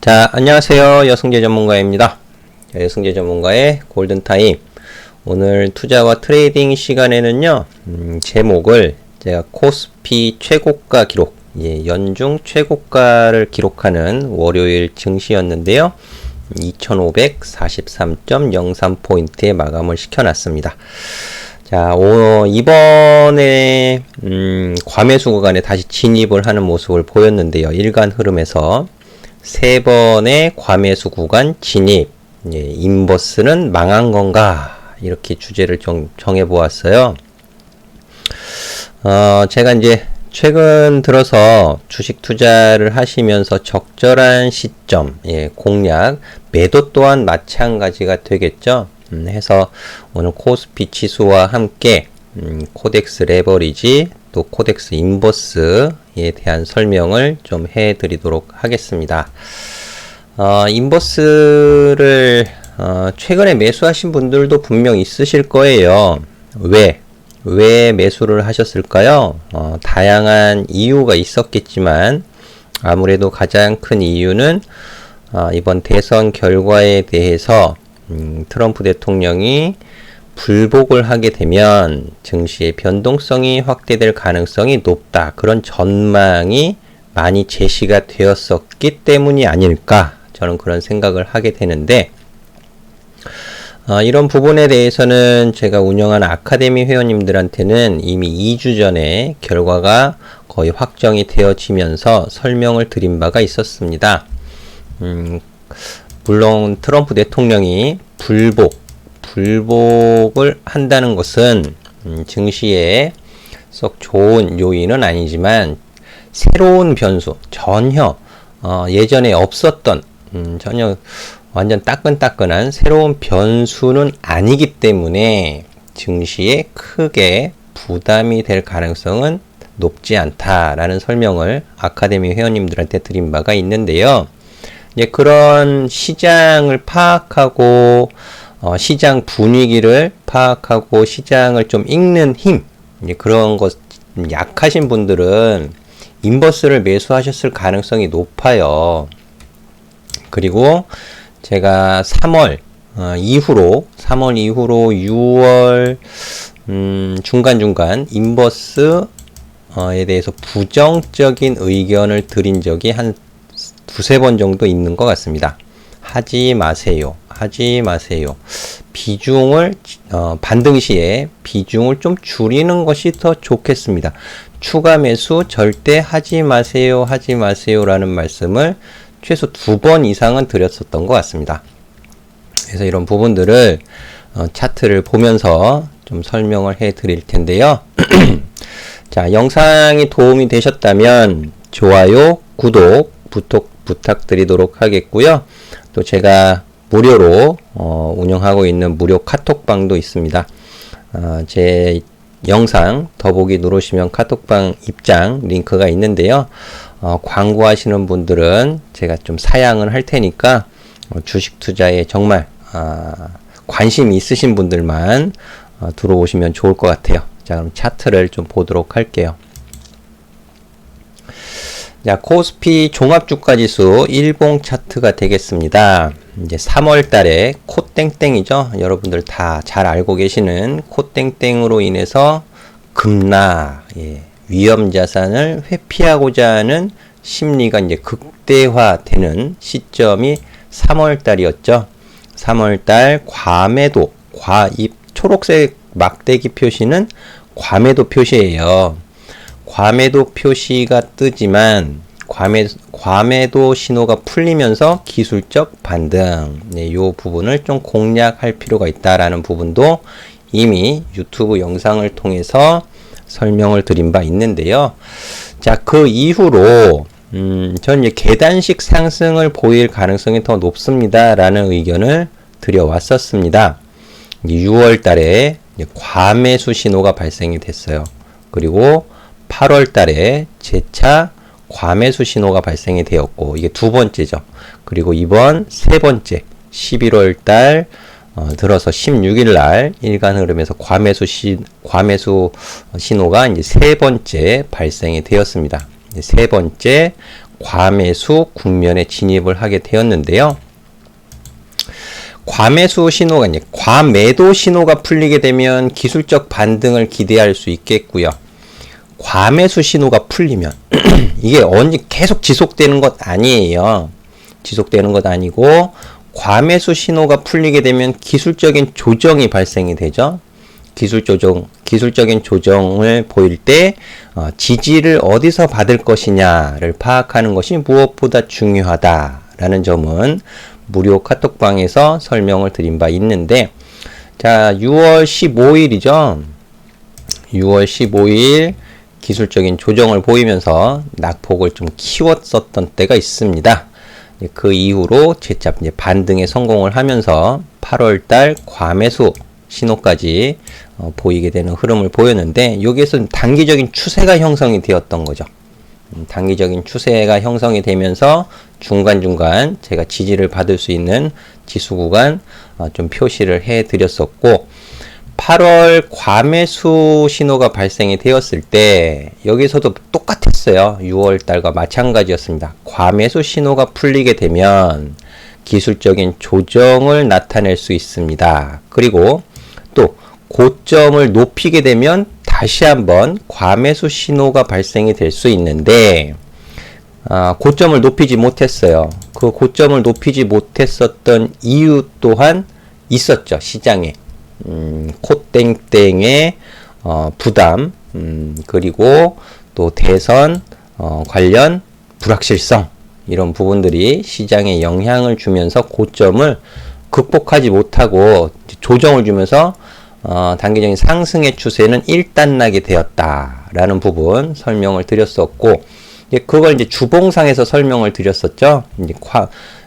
자, 안녕하세요. 여승재 전문가입니다. 자, 여승재 전문가의 골든타임. 오늘 투자와 트레이딩 시간에는요, 제목을 제가 코스피 최고가 기록, 연중 최고가를 기록하는 월요일 증시였는데요. 2543.03포인트에 마감을 시켜놨습니다. 자, 이번에, 과매수 구간에 다시 진입을 하는 모습을 보였는데요. 일간 흐름에서. 3번의 과매수 구간 진입, 인버스는 망한 건가? 이렇게 주제를 정해보았어요. 제가 이제 최근 들어서 주식 투자를 하시면서 적절한 시점, 공략, 매도 또한 마찬가지가 되겠죠. 해서 오늘 코스피 지수와 함께 코덱스 레버리지, 또 코덱스 인버스에 대한 설명을 좀 해드리도록 하겠습니다. 인버스를 최근에 매수하신 분들도 분명 있으실 거예요. 왜 매수를 하셨을까요? 다양한 이유가 있었겠지만 아무래도 가장 큰 이유는 이번 대선 결과에 대해서 트럼프 대통령이 불복을 하게 되면 증시의 변동성이 확대될 가능성이 높다. 그런 전망이 많이 제시가 되었었기 때문이 아닐까. 저는 그런 생각을 하게 되는데, 이런 부분에 대해서는 제가 운영하는 아카데미 회원님들한테는 이미 2주 전에 결과가 거의 확정이 되어지면서 설명을 드린 바가 있었습니다. 물론 트럼프 대통령이 불복을 한다는 것은 증시에 썩 좋은 요인은 아니지만 새로운 변수, 전혀 예전에 없었던 전혀 완전 따끈따끈한 새로운 변수는 아니기 때문에 증시에 크게 부담이 될 가능성은 높지 않다라는 설명을 아카데미 회원님들한테 드린 바가 있는데요. 이제 그런 시장을 파악하고 시장 분위기를 파악하고 시장을 좀 읽는 힘, 그런 것 약하신 분들은 인버스를 매수하셨을 가능성이 높아요. 그리고 제가 3월 이후로 6월 중간중간 인버스에 대해서 부정적인 의견을 드린 적이 한 두세 번 정도 있는 것 같습니다. 하지 마세요. 비중을 반등 시에 비중을 좀 줄이는 것이 더 좋겠습니다. 추가 매수 절대 하지 마세요 라는 말씀을 최소 2번 이상은 드렸었던 것 같습니다. 그래서 이런 부분들을 차트를 보면서 좀 설명을 해 드릴 텐데요. 자, 영상이 도움이 되셨다면 좋아요, 구독 부탁드리도록 하겠고요. 또 제가 무료로 운영하고 있는 무료 카톡방도 있습니다. 제 영상 더보기 누르시면 카톡방 입장 링크가 있는데요. 광고하시는 분들은 제가 좀 사양을 할 테니까 주식 투자에 정말 관심 있으신 분들만 들어오시면 좋을 것 같아요. 자, 그럼 차트를 좀 보도록 할게요. 자, 코스피 종합주가지수 일봉 차트가 되겠습니다. 이제 3월 달에 코땡땡이죠. 여러분들 다 잘 알고 계시는 코땡땡으로 인해서 급락, 위험 자산을 회피하고자 하는 심리가 이제 극대화되는 시점이 3월 달이었죠. 3월 달 과매도, 이 초록색 막대기 표시는 과매도 표시예요. 과매도 표시가 뜨지만 과매도 신호가 풀리면서 기술적 반등, 요 부분을 좀 공략할 필요가 있다라는 부분도 이미 유튜브 영상을 통해서 설명을 드린 바 있는데요. 자, 그 이후로 전 이제 계단식 상승을 보일 가능성이 더 높습니다라는 의견을 드려왔었습니다. 6월 달에 과매수 신호가 발생이 됐어요. 그리고 8월 달에 재차 과매수 신호가 발생이 되었고, 이게 두 번째죠. 그리고 이번 세 번째 11월 달 들어서 16일 날 일간 흐름에서 과매수 신호가 이제 세 번째 발생이 되었습니다. 세 번째 과매수 국면에 진입을 하게 되었는데요. 과매수 신호가 이제 과매도 신호가 풀리게 되면 기술적 반등을 기대할 수 있겠고요. 과매수 신호가 풀리면 이게 언제 계속 지속되는 것 아니에요. 지속되는 것 아니고 과매수 신호가 풀리게 되면 기술적인 조정이 발생이 되죠. 기술적인 조정을 보일 때 지지를 어디서 받을 것이냐를 파악하는 것이 무엇보다 중요하다라는 점은 무료 카톡방에서 설명을 드린 바 있는데, 자, 6월 15일이죠. 6월 15일 기술적인 조정을 보이면서 낙폭을 좀 키웠었던 때가 있습니다. 그 이후로 재차 이제 반등에 성공을 하면서 8월달 과매수 신호까지 보이게 되는 흐름을 보였는데, 여기에서 단기적인 추세가 형성이 되었던 거죠. 단기적인 추세가 형성이 되면서 중간중간 제가 지지를 받을 수 있는 지수 구간 좀 표시를 해 드렸었고, 8월 과매수 신호가 발생이 되었을 때 여기서도 똑같았어요. 6월 달과 마찬가지였습니다. 과매수 신호가 풀리게 되면 기술적인 조정을 나타낼 수 있습니다. 그리고 또 고점을 높이게 되면 다시 한번 과매수 신호가 발생이 될 수 있는데, 고점을 높이지 못했어요. 그 고점을 높이지 못했었던 이유 또한 있었죠. 시장에 코땡땡의 부담, 그리고 또 대선 관련 불확실성, 이런 부분들이 시장에 영향을 주면서 고점을 극복하지 못하고 조정을 주면서 단기적인 상승의 추세는 일단나게 되었다라는 부분 설명을 드렸었고, 이제 그걸 이제 주봉상에서 설명을 드렸었죠. 이제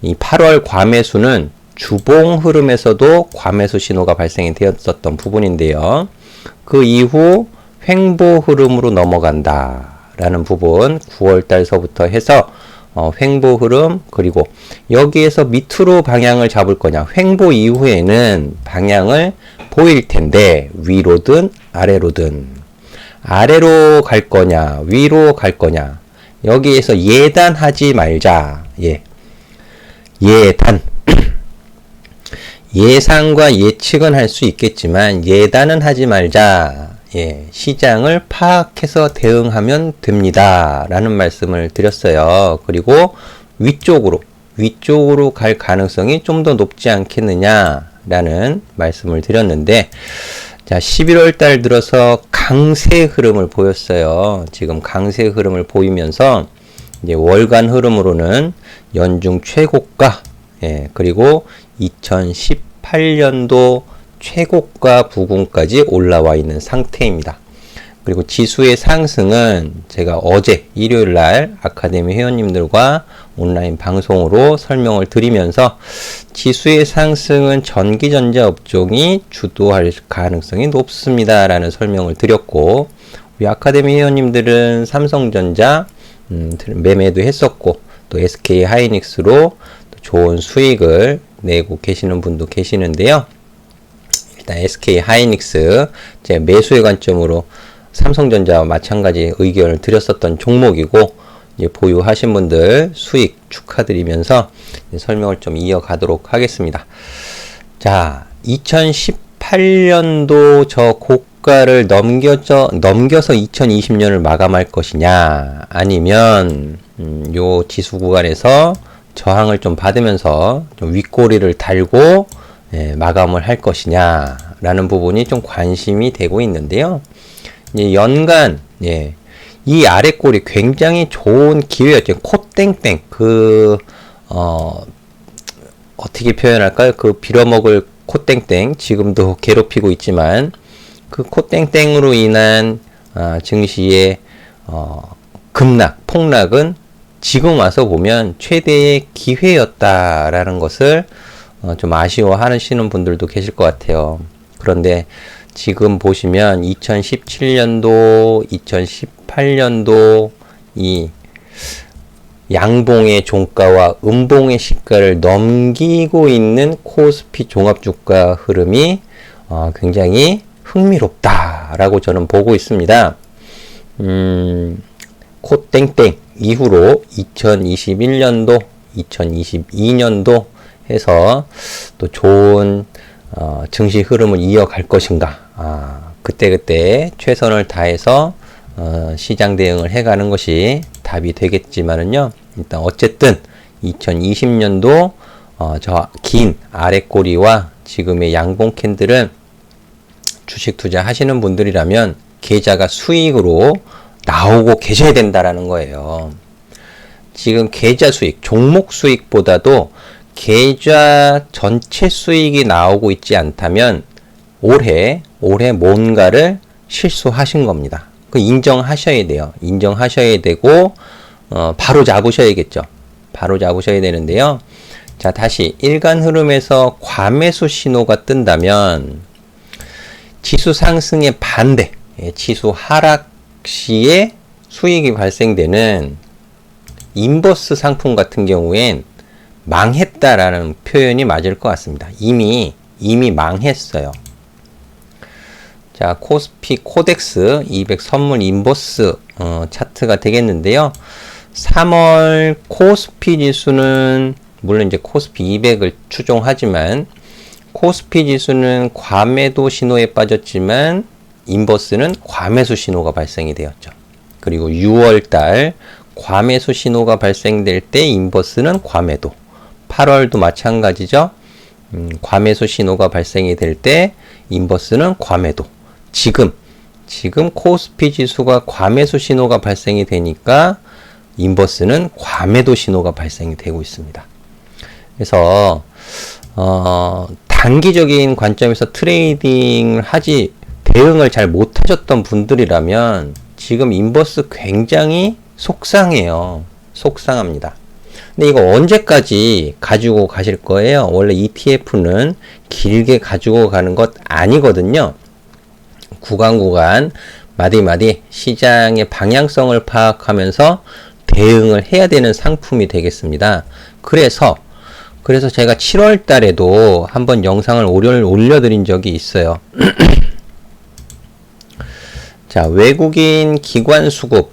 이 8월 과매수는 주봉 흐름에서도 과매수 신호가 발생이 되었었던 부분인데요. 그 이후 횡보 흐름으로 넘어간다라는 부분, 9월 달서부터 해서 횡보 흐름, 그리고 여기에서 밑으로 방향을 잡을 거냐, 횡보 이후에는 방향을 보일 텐데 위로든 아래로든, 아래로 갈 거냐 위로 갈 거냐, 여기에서 예단하지 말자. 예단 예상과 예측은 할 수 있겠지만 예단은 하지 말자. 시장을 파악해서 대응하면 됩니다 라는 말씀을 드렸어요. 그리고 위쪽으로 갈 가능성이 좀 더 높지 않겠느냐 라는 말씀을 드렸는데, 자, 11월 달 들어서 강세 흐름을 보였어요. 지금 강세 흐름을 보이면서 이제 월간 흐름으로는 연중 최고가, 그리고 2018년도 최고가 부근까지 올라와 있는 상태입니다. 그리고 지수의 상승은 제가 어제 일요일 날 아카데미 회원님들과 온라인 방송으로 설명을 드리면서 지수의 상승은 전기전자 업종이 주도할 가능성이 높습니다 라는 설명을 드렸고, 우리 아카데미 회원님들은 삼성전자 매매도 했었고, 또 SK 하이닉스로 좋은 수익을 내고 계시는 분도 계시는데요. 일단 SK 하이닉스 제 매수의 관점으로 삼성전자와 마찬가지 의견을 드렸었던 종목이고, 이제 보유하신 분들 수익 축하드리면서 설명을 좀 이어가도록 하겠습니다. 자, 2018년도 저 고가를 넘겨서 2020년을 마감할 것이냐, 아니면 요 지수 구간에서 저항을 좀 받으면서 좀 윗꼬리를 달고 마감을 할 것이냐 라는 부분이 좀 관심이 되고 있는데요. 연간 이 아래 꼬리 굉장히 좋은 기회였죠. 코땡땡, 어떻게 표현할까요? 그 빌어먹을 코땡땡, 지금도 괴롭히고 있지만 그 코땡땡으로 인한 증시의 폭락은 지금 와서 보면 최대의 기회였다라는 것을 좀 아쉬워하시는 분들도 계실 것 같아요. 그런데 지금 보시면 2017년도, 2018년도 이 양봉의 종가와 음봉의 시가를 넘기고 있는 코스피 종합주가 흐름이 굉장히 흥미롭다라고 저는 보고 있습니다. 코땡땡, 이후로 2021년도, 2022년도 해서 또 좋은 증시 흐름을 이어갈 것인가. 그때그때 최선을 다해서 시장 대응을 해가는 것이 답이 되겠지만은요. 일단 어쨌든 2020년도 저 긴 아랫꼬리와 지금의 양봉 캔들은 주식 투자 하시는 분들이라면 계좌가 수익으로 나오고 계셔야 된다라는 거예요. 지금 계좌 수익, 종목 수익보다도 계좌 전체 수익이 나오고 있지 않다면 올해 뭔가를 실수하신 겁니다. 그 인정하셔야 돼요. 인정하셔야 되고 바로 잡으셔야겠죠. 바로 잡으셔야 되는데요. 자, 다시 일간 흐름에서 과매수 신호가 뜬다면 지수 상승의 반대, 지수 하락 시에 수익이 발생되는 인버스 상품 같은 경우엔 망했다라는 표현이 맞을 것 같습니다. 이미 망했어요. 자, 코스피 코덱스 200 선물 인버스 차트가 되겠는데요. 3월 코스피 지수는 물론 이제 코스피 200을 추종하지만 코스피 지수는 과매도 신호에 빠졌지만 인버스는 과매수 신호가 발생이 되었죠. 그리고 6월달 과매수 신호가 발생될 때 인버스는 과매도, 8월도 마찬가지죠. 과매수 신호가 발생이 될 때 인버스는 과매도. 지금 코스피 지수가 과매수 신호가 발생이 되니까 인버스는 과매도 신호가 발생이 되고 있습니다. 그래서 단기적인 관점에서 트레이딩을 대응을 잘 못하셨던 분들이라면 지금 인버스 굉장히 속상해요. 속상합니다. 근데 이거 언제까지 가지고 가실 거예요? 원래 ETF는 길게 가지고 가는 것 아니거든요. 구간 마디마디 시장의 방향성을 파악하면서 대응을 해야 되는 상품이 되겠습니다. 그래서 제가 7월 달에도 한번 영상을 올려드린 적이 있어요. 자, 외국인 기관 수급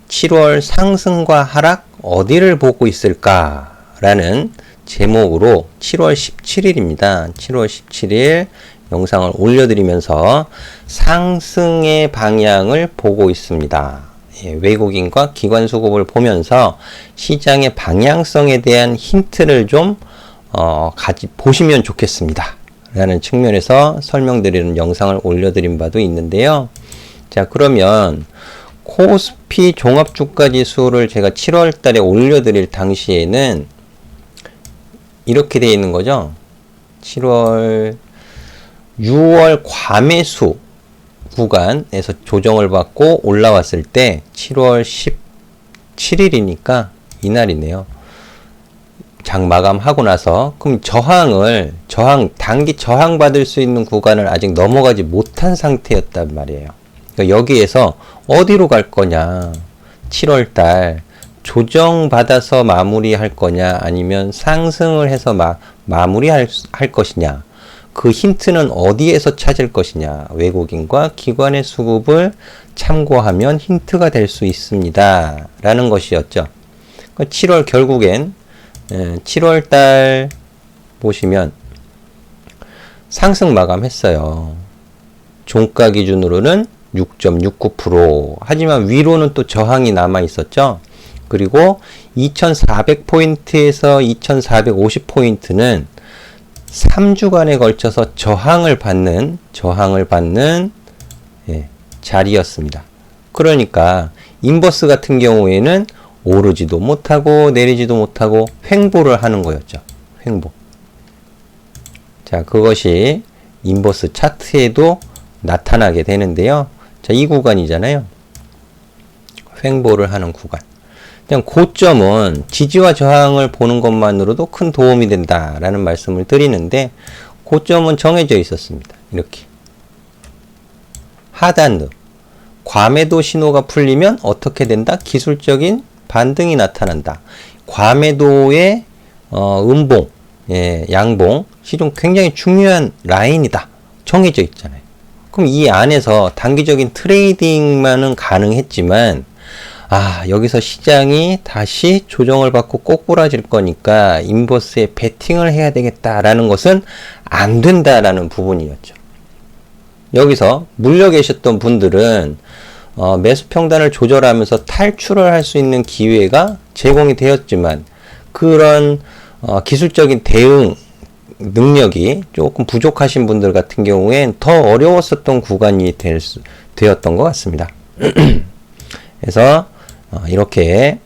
7월 상승과 하락 어디를 보고 있을까라는 제목으로 7월 17일입니다. 7월 17일 영상을 올려드리면서 상승의 방향을 보고 있습니다. 외국인과 기관 수급을 보면서 시장의 방향성에 대한 힌트를 좀 보시면 좋겠습니다. 라는 측면에서 설명드리는 영상을 올려드린 바도 있는데요. 자, 그러면 코스피 종합주가지수를 제가 7월 달에 올려드릴 당시에는 이렇게 되어 있는 거죠. 6월 과매수 구간에서 조정을 받고 올라왔을 때 7월 17일이니까 이날이네요. 장 마감하고 나서 그럼 단기 저항 받을 수 있는 구간을 아직 넘어가지 못한 상태였단 말이에요. 그러니까 여기에서 어디로 갈 거냐, 7월달 조정받아서 마무리할 거냐 아니면 상승을 해서 마무리할 것이냐, 그 힌트는 어디에서 찾을 것이냐, 외국인과 기관의 수급을 참고하면 힌트가 될 수 있습니다 라는 것이었죠. 7월 결국엔 7월달 보시면 상승 마감했어요. 종가 기준으로는 6.69%. 하지만 위로는 또 저항이 남아 있었죠. 그리고 2400포인트에서 2450포인트는 3주간에 걸쳐서 저항을 받는 자리였습니다. 그러니까 인버스 같은 경우에는 오르지도 못하고 내리지도 못하고 횡보를 하는 거였죠. 횡보. 자, 그것이 인버스 차트에도 나타나게 되는데요. 자, 이 구간이잖아요. 횡보를 하는 구간. 그냥 고점은 지지와 저항을 보는 것만으로도 큰 도움이 된다라는 말씀을 드리는데, 고점은 정해져 있었습니다. 이렇게. 하단으로. 과매도 신호가 풀리면 어떻게 된다? 기술적인 반등이 나타난다. 과매도의 음봉, 양봉, 시중 굉장히 중요한 라인이다. 정해져 있잖아요. 그럼 이 안에서 단기적인 트레이딩만은 가능했지만, 여기서 시장이 다시 조정을 받고 꼬꾸라질 거니까 인버스에 베팅을 해야 되겠다라는 것은 안 된다라는 부분이었죠. 여기서 물려 계셨던 분들은 매수 평단을 조절하면서 탈출을 할 수 있는 기회가 제공이 되었지만 그런 기술적인 대응 능력이 조금 부족하신 분들 같은 경우엔 더 어려웠었던 구간이 되었던 것 같습니다. 그래서 이렇게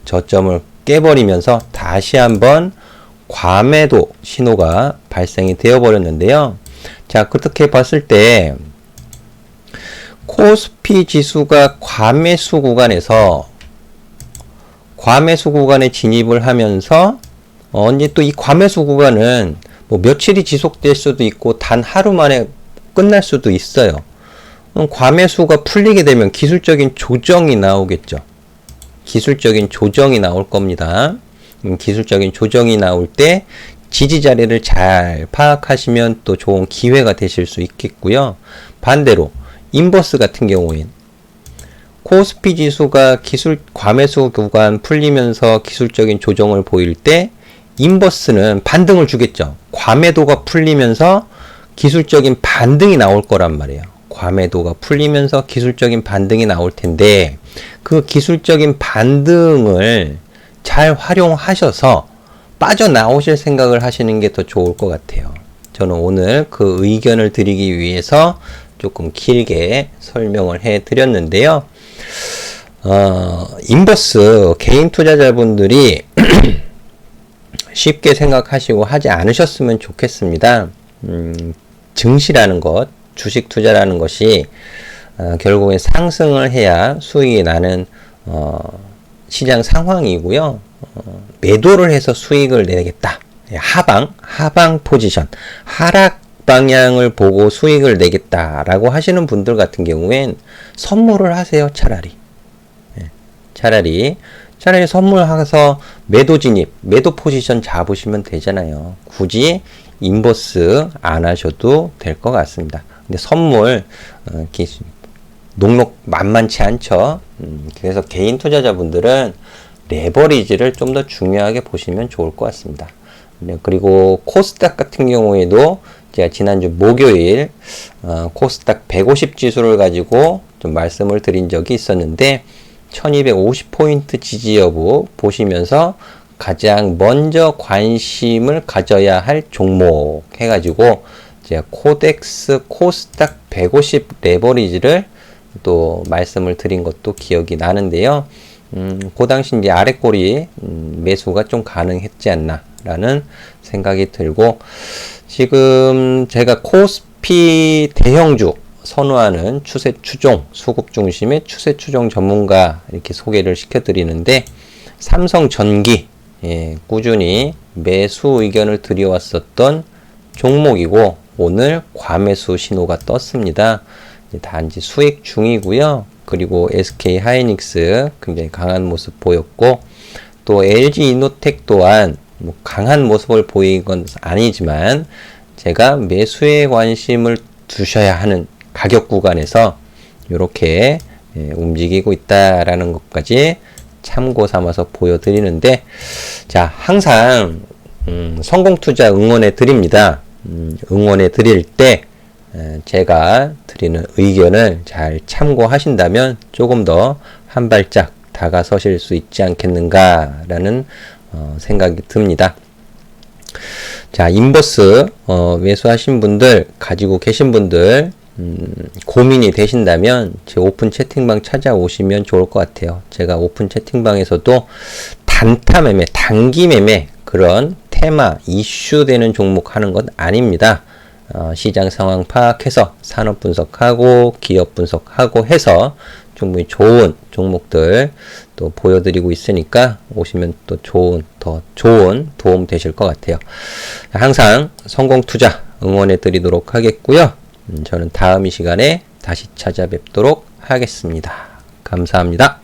저점을 깨버리면서 다시 한번 과매도 신호가 발생이 되어 버렸는데요. 자, 그렇게 봤을 때 코스피 지수가 과매수 구간에 진입을 하면서 이제 또 이 과매수 구간은 뭐 며칠이 지속될 수도 있고 단 하루 만에 끝날 수도 있어요. 과매수가 풀리게 되면 기술적인 조정이 나오겠죠. 기술적인 조정이 나올 겁니다. 기술적인 조정이 나올 때 지지 자리를 잘 파악하시면 또 좋은 기회가 되실 수 있겠고요. 반대로 인버스 같은 경우엔 코스피 지수가 과매수 구간 풀리면서 기술적인 조정을 보일 때 인버스는 반등을 주겠죠. 과매도가 풀리면서 기술적인 반등이 나올 거란 말이에요. 과매도가 풀리면서 기술적인 반등이 나올 텐데 그 기술적인 반등을 잘 활용하셔서 빠져나오실 생각을 하시는 게 더 좋을 것 같아요. 저는 오늘 그 의견을 드리기 위해서 조금 길게 설명을 해 드렸는데요. 인버스 개인 투자자분들이 쉽게 생각하시고 하지 않으셨으면 좋겠습니다. 증시라는 것, 주식 투자라는 것이 결국엔 상승을 해야 수익이 나는 시장 상황이고요. 매도를 해서 수익을 내겠다. 하방 포지션, 하락 방향을 보고 수익을 내겠다라고 하시는 분들 같은 경우엔 선물을 하세요. 차라리 선물해서 매도 진입, 매도 포지션 잡으시면 되잖아요. 굳이 인버스 안 하셔도 될 것 같습니다. 근데 선물 녹록 만만치 않죠. 그래서 개인 투자자분들은 레버리지를 좀 더 중요하게 보시면 좋을 것 같습니다. 그리고 코스닥 같은 경우에도 제가 지난주 목요일 코스닥 150 지수를 가지고 좀 말씀을 드린 적이 있었는데 1250포인트 지지 여부 보시면서 가장 먼저 관심을 가져야 할 종목 해가지고 제가 코스닥 150 레버리지를 또 말씀을 드린 것도 기억이 나는데요. 그 당시 이제 아랫꼬리 매수가 좀 가능했지 않나 라는 생각이 들고 지금 제가 코스피 대형주 선호하는 추세 추종, 수급 중심의 추세 추종 전문가 이렇게 소개를 시켜드리는데 삼성전기 꾸준히 매수 의견을 드려왔었던 종목이고 오늘 과매수 신호가 떴습니다. 단지 수익 중이고요. 그리고 SK 하이닉스 굉장히 강한 모습 보였고 또 LG 이노텍 또한 뭐 강한 모습을 보인 건 아니지만 제가 매수에 관심을 두셔야 하는 가격 구간에서 이렇게 움직이고 있다라는 것까지 참고 삼아서 보여드리는데 자 항상 성공 투자 응원해 드립니다. 응원해 드릴 때 제가 드리는 의견을 잘 참고하신다면 조금 더 한 발짝 다가서실 수 있지 않겠는가라는 생각이 듭니다. 자, 인버스 매수하신 분들, 가지고 계신 분들 고민이 되신다면 제 오픈 채팅방 찾아오시면 좋을 것 같아요. 제가 오픈 채팅방에서도 단타 매매, 단기 매매 그런 테마, 이슈 되는 종목 하는 건 아닙니다. 시장 상황 파악해서 산업 분석하고 기업 분석하고 해서 충분히 좋은 종목들 또 보여드리고 있으니까 오시면 또 더 좋은 도움 되실 것 같아요. 항상 성공 투자 응원해 드리도록 하겠고요. 저는 다음 이 시간에 다시 찾아뵙도록 하겠습니다. 감사합니다.